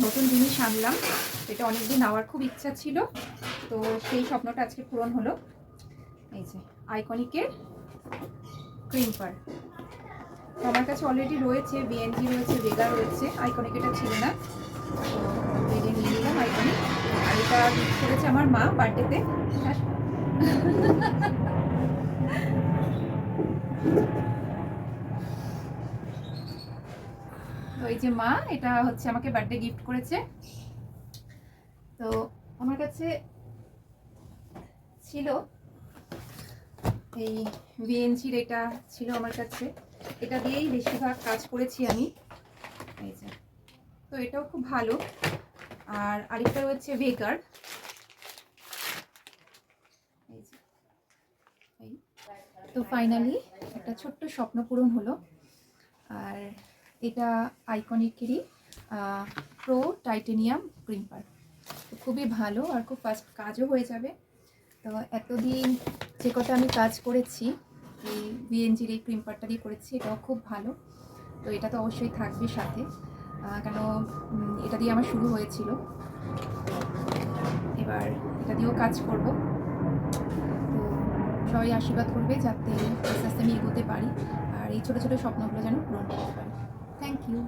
নতুন জিনিস আনলাম, এটা অনেকদিন নেওয়ার খুব ইচ্ছা ছিল, তো সেই স্বপ্নটা আজকে পূরণ হলো। এই যে আইকনিকের ক্রিম্পার, তো আমার কাছে অলরেডি রয়েছে, বিএনজি রয়েছে, ভেগা রয়েছে, আইকনিক এটা ছিল না, তো এই যে নিয়ে নিলাম আইকনিক। আর এটা গিফট করেছে আমার মা বার্থডেতে। তো এই যে মা এটা হচ্ছে আমাকে বার্থডে গিফট করেছে। তো আমার কাছে ছিল এই ভিএনজির, এটা ছিল আমার কাছে, এটা দিয়েই বেশিরভাগ কাজ করেছি আমি। এই যে, তো এটাও খুব ভালো। আর আরেকটা হচ্ছে ভেগার, এই যে এই। তো ফাইনালি একটা ছোট্ট স্বপ্ন পূরণ হলো। আর এটা আইকনিকেরই প্রো টাইটেনিয়াম ক্রিম্পার, তো খুবই ভালো আর খুব ফাস্ট কাজও হয়ে যাবে। তো এতদিন যে কটা আমি কাজ করেছি এই ভিএনজির এই ক্রিম্পারটা দিয়ে করেছি, এটাও খুব ভালো। তো এটা তো অবশ্যই থাকবে সাথে, কেন এটা দিয়ে আমার শুরু হয়েছিল, এবার এটা দিয়েও কাজ করব। তো সবাই আশীর্বাদ করবে যাতে আস্তে আস্তে আমি এগোতে পারি আর এই ছোটো ছোটো স্বপ্নগুলো যেন পূরণ করতে পারি। Thank you.